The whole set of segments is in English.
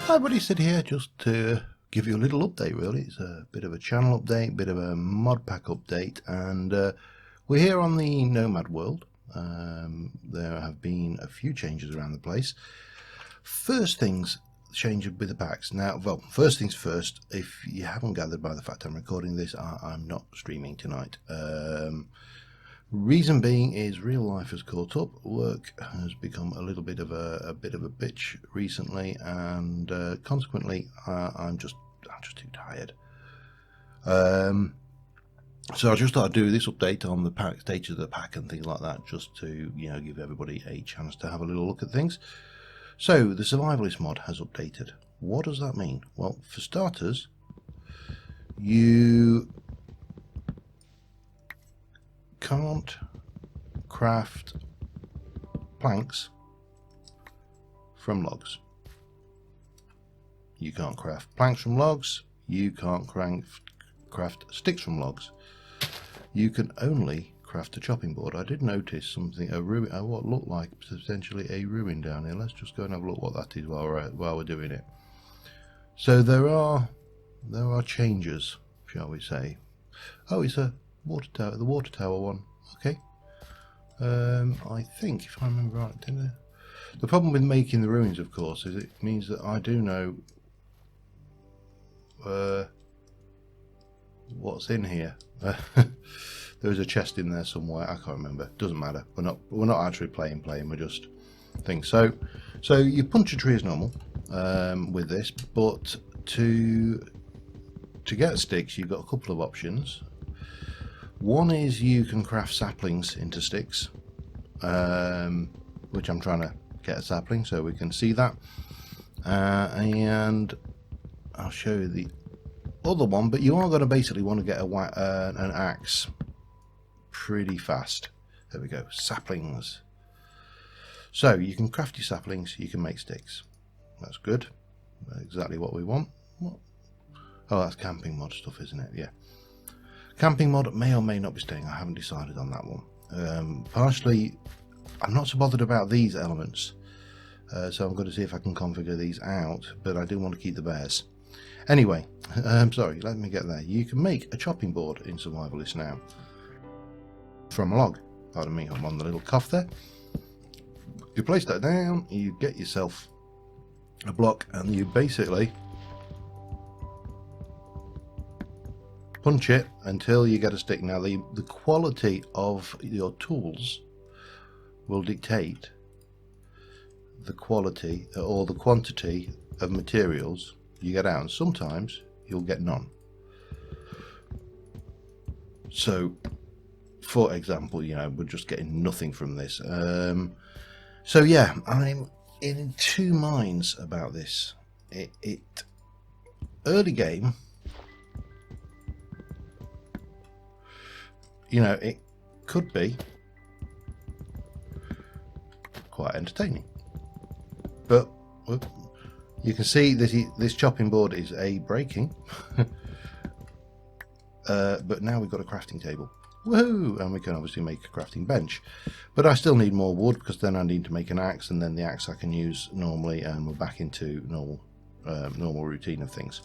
Hi buddy, Sid here, just to give you a little update really. It's a bit of a channel update, bit of a mod pack update, and we're here on the Nomad world. There have been a few changes around the place. First things changed with the packs. Now, well, first things first, if you haven't gathered by the fact I'm recording this, I'm not streaming tonight. Reason being is real life has caught up. Work has become a little bit of a bitch recently, and consequently, I'm just too tired. So I just thought I'd do this update on the pack, status of the pack, and things like that, just to give everybody a chance to have a little look at things. So the Survivalists mod has updated. What does that mean? Well, for starters, you can't craft planks from logs. You can't craft planks from logs. You can't craft sticks from logs. You can only craft a chopping board. I did notice something, what looked like potentially a ruin down here. Let's just go and have a look what that is while we're doing it. So there are changes, shall we say? Oh, it's a water tower, the water tower one. Okay. I think, if I remember right, didn't I? The problem with making the ruins, of course, is it means that I do know what's in here. There is a chest in there somewhere. I can't remember. Doesn't matter. We're not actually playing. We're just things. So you punch a tree as normal with this, but to get sticks, you've got a couple of options. One is you can craft saplings into sticks, which I'm trying to get a sapling so we can see that, and I'll show you the other one. But you are going to basically want to get an axe pretty fast. There we go, saplings. So you can craft your saplings, you can make sticks. That's good, exactly what we want. Oh, that's camping mod stuff, isn't it? Yeah. Camping mod may or may not be staying. I haven't decided on that one. Partially, I'm not so bothered about these elements, so I'm going to see if I can configure these out, but I do want to keep the bears. Anyway, sorry, let me get there. You can make a chopping board in Survivalists now from a log. Pardon me, I'm on the little cuff there. You place that down, you get yourself a block, and you basically punch it until you get a stick. Now the quality of your tools will dictate the quality or the quantity of materials you get out, and sometimes you'll get none. So for example, we're just getting nothing from this. So yeah, I'm in two minds about this. It early game, it could be quite entertaining, but you can see this chopping board is breaking. But now we've got a crafting table. Woohoo! And we can obviously make a crafting bench, but I still need more wood, because then I need to make an axe, and then the axe I can use normally, and we're back into normal routine of things.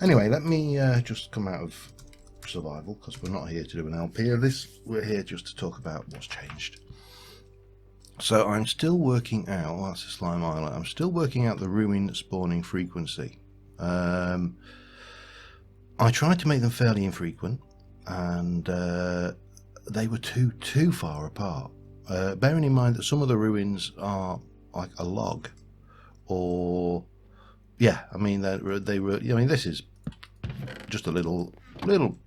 Anyway, let me just come out of survival, because we're not here to do an LP of this. We're here just to talk about what's changed. So I'm still working out, that's a slime island, I'm still working out the ruin spawning frequency. I tried to make them fairly infrequent, and they were too far apart. Bearing in mind that some of the ruins are like a log, or yeah, I mean they were. I mean, this is just a little ruin.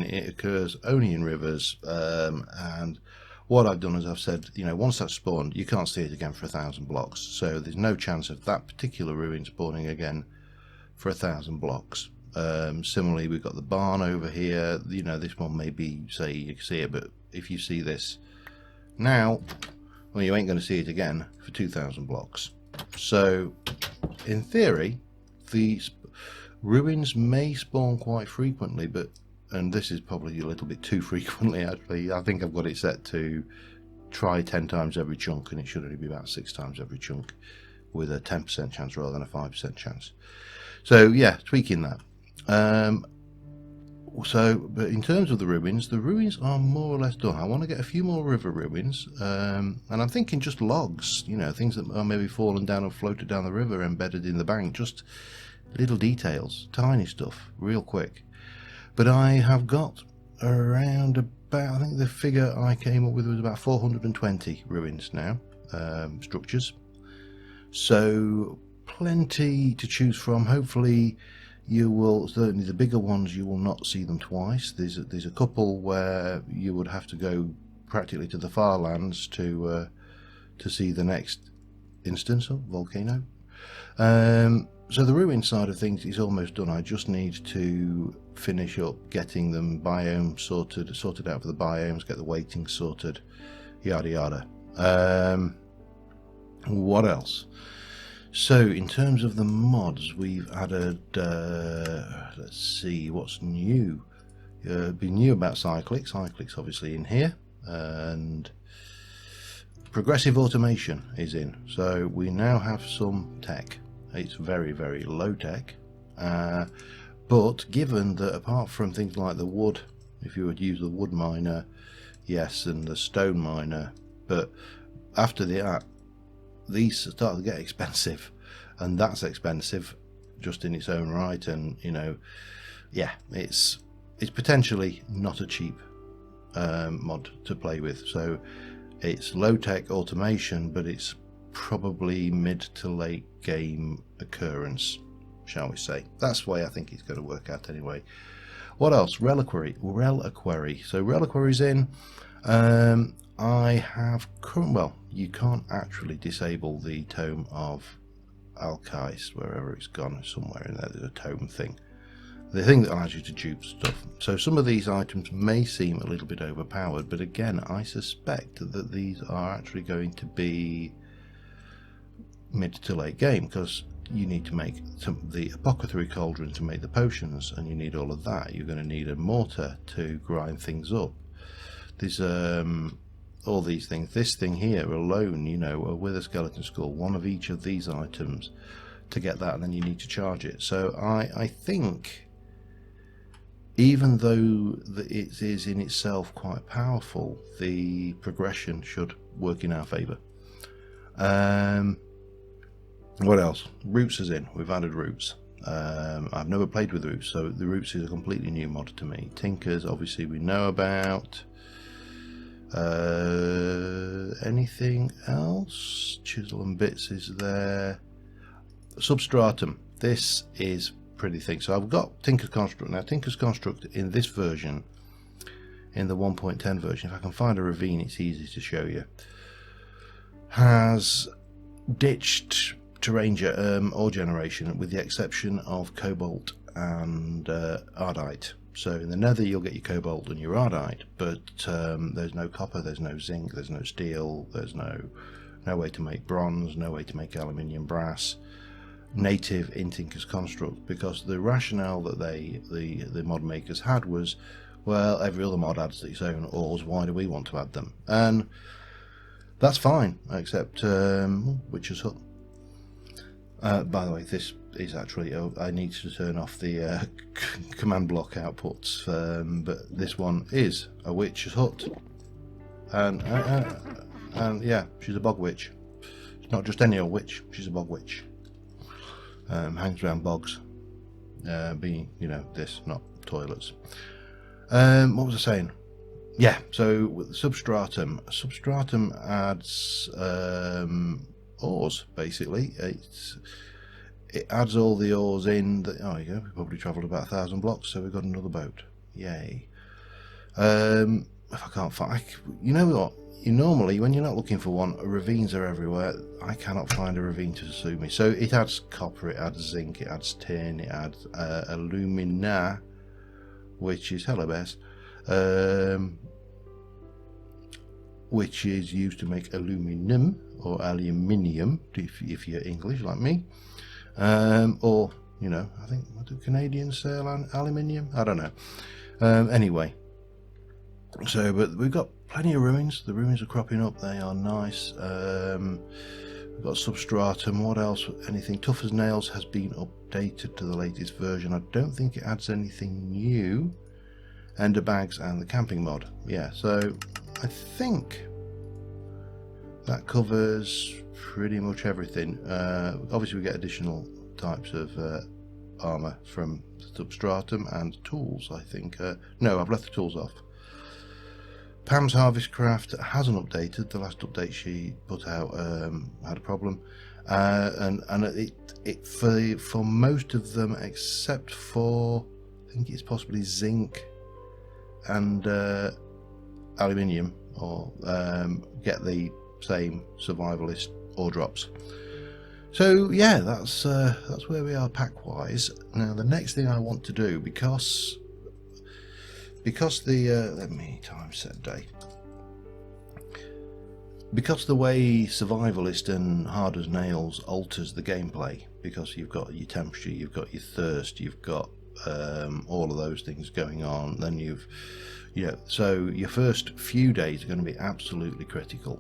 It occurs only in rivers, and what I've done is I've said, once that's spawned, you can't see it again for 1,000 blocks. So there's no chance of that particular ruin spawning again for 1,000 blocks. Similarly, we've got the barn over here. This one maybe say you can see it, but if you see this now, well, you ain't going to see it again for 2,000 blocks. So in theory, the ruins may spawn quite frequently, and this is probably a little bit too frequently actually. I think I've got it set to try 10 times every chunk, and it should only be about 6 times every chunk. with a 10% chance rather than a 5% chance. So yeah, tweaking that. But in terms of the ruins are more or less done. I want to get a few more river ruins, and I'm thinking just logs, you know, things that are maybe fallen down or floated down the river, embedded in the bank, just little details, tiny stuff, real quick. But I have got around about, I think the figure I came up with was about 420 ruins now, structures. So plenty to choose from. Hopefully you will, certainly the bigger ones, you will not see them twice. There's a couple where you would have to go practically to the far lands to see the next instance of volcano. So the ruin side of things is almost done. I just need to finish up getting them biomes sorted out for the biomes, get the weighting sorted, yada yada. What else? So in terms of the mods, we've added, let's see what's new. Be new about cyclics. Cyclics obviously in here, and progressive automation is in. So we now have some tech. It's very, very low tech, but given that apart from things like the wood, if you would use the wood miner, yes, and the stone miner, but after that, these start to get expensive, and that's expensive just in its own right. And you know, yeah, it's potentially not a cheap mod to play with. So it's low tech automation, but it's probably mid to late game occurrence, shall we say. That's the way I think it's going to work out anyway. What else? Reliquary. So Reliquary's in. I have well, you can't actually disable the Tome of Alkais wherever it's gone. Somewhere in there there's a tome thing, the thing that allows you to dupe stuff. So some of these items may seem a little bit overpowered, but again, I suspect that these are actually going to be mid to late game, because you need to make the apothecary cauldron to make the potions, and you need all of that. You're going to need a mortar to grind things up. There's all these things. This thing here alone, you know, a wither skeleton skull, one of each of these items to get that, and then you need to charge it. So I think, even though it is in itself quite powerful, the progression should work in our favour. What else? Roots is in. We've added roots. I've never played with roots, so the roots is a completely new mod to me. Tinkers, obviously, we know about. Anything else? Chisel and bits is there. Substratum. This is pretty thick. So I've got Tinker's Construct. Now, Tinker's Construct in this version, in the 1.10 version, if I can find a ravine, it's easy to show you, has ditched terrain ore generation, with the exception of cobalt and ardite. So in the nether you'll get your cobalt and your ardite, but there's no copper, there's no zinc, there's no steel, there's no way to make bronze, no way to make aluminium, brass native in Tinker's Construct, because the rationale that the mod makers had was, well, every other mod adds its own ores, why do we want to add them? And that's fine, except Witcher's Hut. By the way, this is actually, I need to turn off the command block outputs, but this one is a witch's hut, and yeah, she's a bog witch. It's not just any old witch, she's a bog witch. Hangs around bogs, being, you know, this, not toilets. What was I saying? Yeah, so with the substratum adds ores, basically. It adds all the ores in. Oh, you go. We probably travelled about 1,000 blocks, so we've got another boat. Yay! If I can't find, you know what? Normally, when you're not looking for one, ravines are everywhere. I cannot find a ravine to suit me. So it adds copper, it adds zinc, it adds tin, it adds alumina, which is hello bears, which is used to make aluminum or aluminium, if you're English like me. Or, you know, I think, what do Canadians say, aluminium? I don't know. Anyway, so, but we've got plenty of ruins. The ruins are cropping up. They are nice. We've got Substratum. What else? Anything? Tough as Nails has been updated to the latest version. I don't think it adds anything new. Ender Bags and the camping mod. Yeah, so I think that covers pretty much everything. Obviously we get additional types of armor from Substratum and tools, I think. No, I've left the tools off. Pam's Harvest Craft hasn't updated. The last update she put out had a problem, and it for most of them except for, I think it's possibly zinc and aluminium, or get the same survivalist ore drops. So yeah, that's where we are pack wise. Now the next thing I want to do, because the let me time set day, because the way Survivalist and Hard as Nails alters the gameplay, because you've got your temperature, you've got your thirst, you've got all of those things going on, then so your first few days are going to be absolutely critical,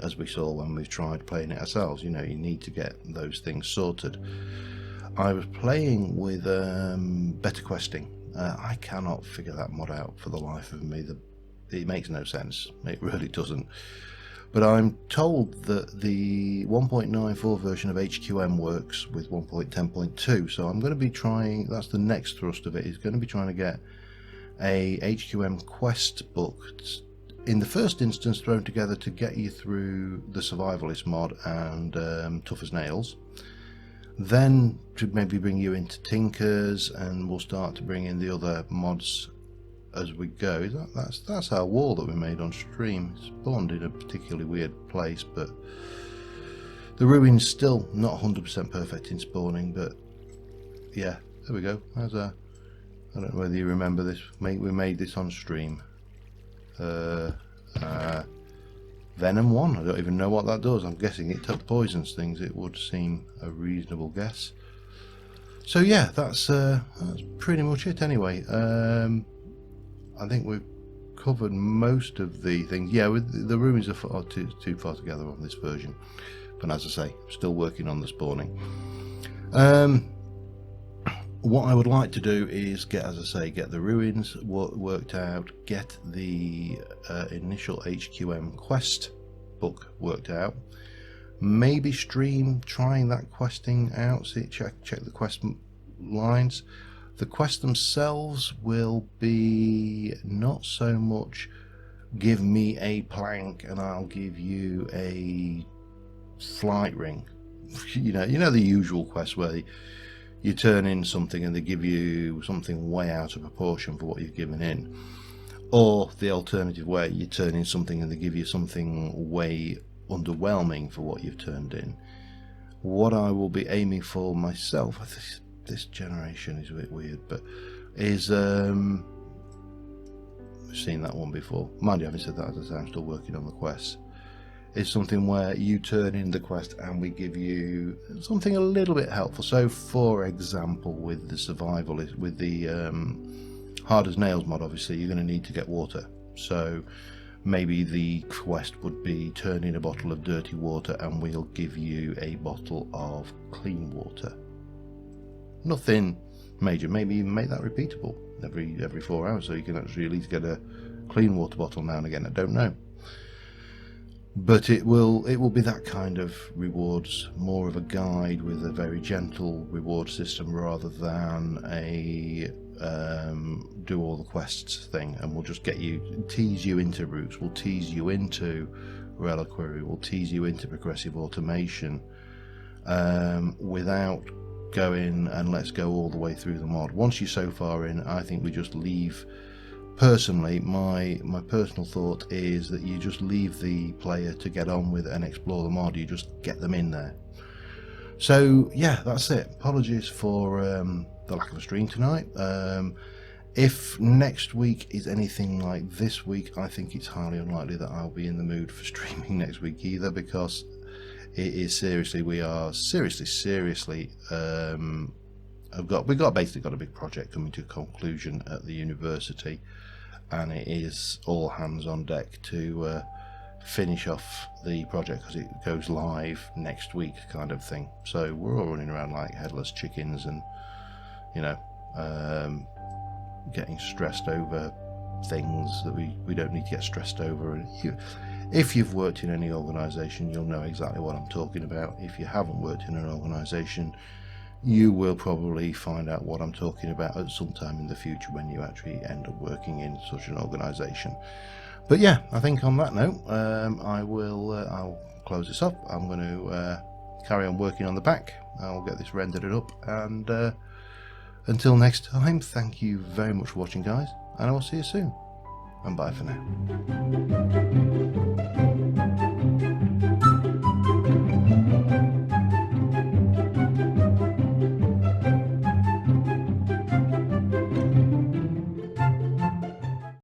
as we saw when we've tried playing it ourselves. You need to get those things sorted. I was playing with better questing. I cannot figure that mod out for the life of me. It makes no sense. It really doesn't. But I'm told that the 1.94 version of HQM works with 1.10.2, so I'm going to be trying, that's the next thrust of it, is going to be trying to get a HQM quest book in the first instance thrown together to get you through the Survivalist mod and Tough as Nails. Then to maybe bring you into Tinkers, and we'll start to bring in the other mods as we go. That's our wall that we made on stream. It's spawned in a particularly weird place, but the ruin's still not 100% perfect in spawning. But yeah, there we go. There's I don't know whether you remember this. We made this on stream. Venom 1, I don't even know what that does. I'm guessing it poisons things. It would seem a reasonable guess. So yeah, that's pretty much it anyway. I think we've covered most of the things. Yeah, the ruins are too far together on this version, but as I say, still working on the spawning. What I would like to do is get the ruins worked out, get the initial HQM quest book worked out, maybe stream trying that questing out, check the quest lines. The quests themselves will be not so much give me a plank and I'll give you a flight ring. You know the usual quest where you turn in something and they give you something way out of proportion for what you've given in, or the alternative where you turn in something and they give you something way underwhelming for what you've turned in. What I will be aiming for myself, this generation is a bit weird, but is I've seen that one before. Mind you, having said that, as I say, I'm still working on the quests. Is something where you turn in the quest and we give you something a little bit helpful. So for example, with the Survivalist, with the Hard as Nails mod, obviously you're going to need to get water. So maybe the quest would be turn in a bottle of dirty water and we'll give you a bottle of clean water. Nothing major. Maybe even make that repeatable every 4 hours, so you can actually at least get a clean water bottle now and again. I don't know. But it will be that kind of rewards, more of a guide with a very gentle reward system rather than a do all the quests thing, and we'll just tease you into routes, we'll tease you into reliquary, we'll tease you into progressive automation, without going and let's go all the way through the mod. Once you're so far in, I think we just leave. Personally, my personal thought is that you just leave the player to get on with and explore the mod. You just get them in there. So yeah, that's it. Apologies for the lack of a stream tonight. If next week is anything like this week, I think it's highly unlikely that I'll be in the mood for streaming next week either, because it is seriously, we are seriously we've basically got a big project coming to a conclusion at the university, and it is all hands on deck to finish off the project because it goes live next week, kind of thing. So we're all running around like headless chickens, and getting stressed over things that we don't need to get stressed over. And if you've worked in any organisation, you'll know exactly what I'm talking about. If you haven't worked in an organisation, you will probably find out what I'm talking about at some time in the future when you actually end up working in such an organisation. But yeah, I think on that note, I'll close this up. I'm going to carry on working on the back. I'll get this rendered up, and until next time, thank you very much for watching, guys, and I will see you soon, and bye for now.